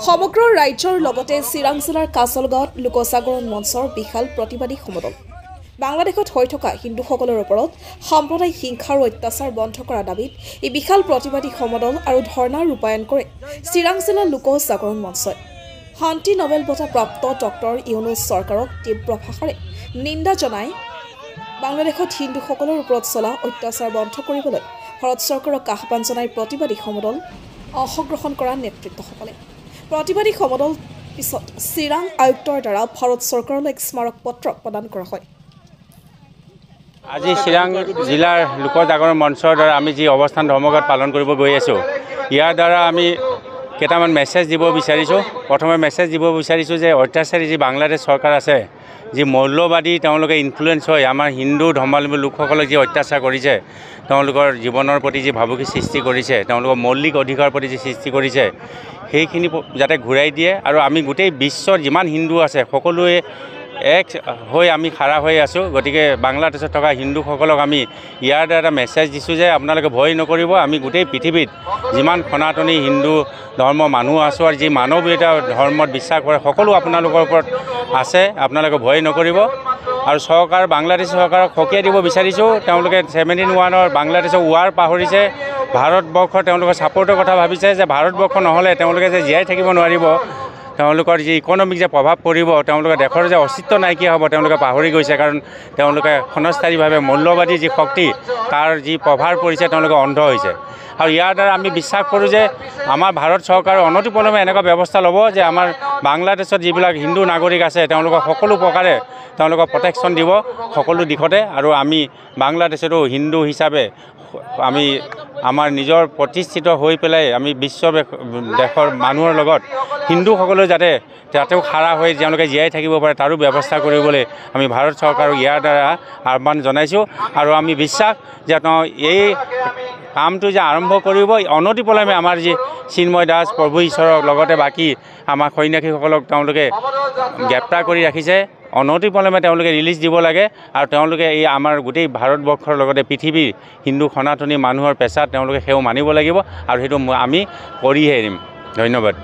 সমগ্ৰ ৰাজ্যৰ লগতে চিৰাং জিলাৰ কাছলগাঁৱত লোকজাগৰণ মঞ্চৰ বিশাল প্ৰতিবাদী সমদল। বাংলাদেশত হৈ থকা হিন্দুসকলৰ ওপৰত সাম্প্ৰদায়িক হিংসা আৰু অত্যাচাৰ বন্ধ কৰা দাবীত এই বিশাল প্ৰতিবাদী সমদল আৰু ধৰ্ণা ৰূপায়ণ কৰে চিৰাং জিলা লোক জাগৰণ মঞ্চই। শান্তি নোবেল বঁটা প্ৰাপ্ত ডক্টৰ ইউনুছ চৰকাৰক তীব্ৰ ভাষাৰে নিন্দা জনাই বাংলাদেশত হিন্দুসকলৰ ওপৰত চলা অত্যাচাৰ বন্ধ কৰিবলৈ ভাৰত চৰকাৰক আহ্বান জনাই প্ৰতিবাদী সমদল অংশগ্ৰহণ কৰা নেতৃত্বসকলে। প্ৰতিবাদী সমদল পিছত চিৰাং আয়ুক্তৰ দ্বাৰা ভাৰত চৰকাৰলৈ এক স্মাৰক পত্ৰ প্ৰদান কৰা হয়। আজি চিৰাং জিলাৰ লোক জাগৰণ মঞ্চৰ দ্বাৰা আমি যি অৱস্থান ধৰ্মঘট পালন কৰিব গৈ আছোঁ, ইয়াৰ দ্বাৰা আমি কেইটামান মেছেজ দিব বিচাৰিছোঁ। প্ৰথমে মেছেজ দিব বিচাৰিছোঁ যে অত্যাচাৰী যি বাংলাদেশ চৰকাৰ আছে, যি মৌলবাদী তেওঁলোকে ইনফ্লুৱেঞ্চ হৈ আমাৰ হিন্দু ধৰ্মাৱলম্বী লোকসকলক যি অত্যাচাৰ কৰিছে, তেওঁলোকৰ জীৱনৰ প্ৰতি যি ভাবুকি সৃষ্টি কৰিছে, তেওঁলোকৰ মৌলিক অধিকাৰৰ প্ৰতি যি সৃষ্টি কৰিছে, সেইখিনি যাতে ঘূৰাই দিয়ে আৰু আমি গোটেই বিশ্বৰ যিমান হিন্দু আছে সকলোৱে এক হৈ আমি খাৰা হৈ আছোঁ। গতিকে বাংলাদেশত থকা হিন্দুসকলক আমি ইয়াৰ দ্বাৰা এটা মেছেজ দিছোঁ যে আপোনালোকে ভয় নকৰিব। আমি গোটেই পৃথিৱীত যিমান সনাতনী হিন্দু ধৰ্মৰ মানুহ আছোঁ আৰু যি মানৱীয়তা ধৰ্মত বিশ্বাস কৰে সকলো আপোনালোকৰ ওপৰত আছে, আপোনালোকে ভয় নকৰিব। আৰু চৰকাৰ বাংলাদেশ চৰকাৰক সকীয়াই দিব বিচাৰিছোঁ। তেওঁলোকে 71 বাংলাদেশৰ ৱাৰ পাহৰিছে, ভাৰতবৰ্ষৰ তেওঁলোকৰ ছাপৰ্টৰ কথা ভাবিছে যে ভাৰতবৰ্ষ নহ'লে তেওঁলোকে যে জীয়াই থাকিব নোৱাৰিব, তেওঁলোকৰ যি ইকনমিক যে প্ৰভাৱ পৰিব, তেওঁলোকৰ দেশৰ যে অস্তিত্ব নাইকিয়া হ'ব তেওঁলোকে পাহৰি গৈছে। কাৰণ তেওঁলোকে ক্ষণস্থায়ীভাৱে মৌলবাদী যি শক্তি তাৰ যি প্ৰভাৱ পৰিছে তেওঁলোকে অন্ধ হৈছে। আৰু ইয়াৰ দ্বাৰা আমি বিশ্বাস কৰোঁ যে আমাৰ ভাৰত চৰকাৰে অনতিপলমে এনেকুৱা ব্যৱস্থা ল'ব যে আমাৰ বাংলাদেশত যিবিলাক হিন্দু নাগৰিক আছে তেওঁলোকক সকলো প্ৰকাৰে তেওঁলোকক প্ৰটেকশ্যন দিব সকলো দিশতে। আৰু আমি বাংলাদেশতো হিন্দু হিচাপে আমি আমাৰ নিজৰ প্ৰতিষ্ঠিত হৈ পেলাই আমি বিশ্ব দেশৰ মানুহৰ লগত হিন্দুসকলেও যাতে তাতেও খাৰা হৈ তেওঁলোকে জীয়াই থাকিব পাৰে তাৰো ব্যৱস্থা কৰিবলৈ আমি ভাৰত চৰকাৰক ইয়াৰ দ্বাৰা আহ্বান জনাইছোঁ। আৰু আমি বিশ্বাস যে তেওঁ এই কামটো যে আৰম্ভ কৰিব অনতিপলমে আমাৰ যি চিন্ময় দাস, প্ৰভু ঈশ্বৰৰ লগতে বাকী আমাৰ সন্যাসীসকলক তেওঁলোকে গ্ৰেপ্তাৰ কৰি ৰাখিছে, অনতিপলমে তেওঁলোকে ৰিলিজ দিব লাগে। আৰু তেওঁলোকে এই আমাৰ গোটেই ভাৰতবৰ্ষৰ লগতে পৃথিৱীৰ হিন্দু সনাতনী মানুহৰ পেচাত তেওঁলোকে সেও মানিব লাগিব আৰু সেইটো আমি কৰিহে এৰিম। ধন্যবাদ।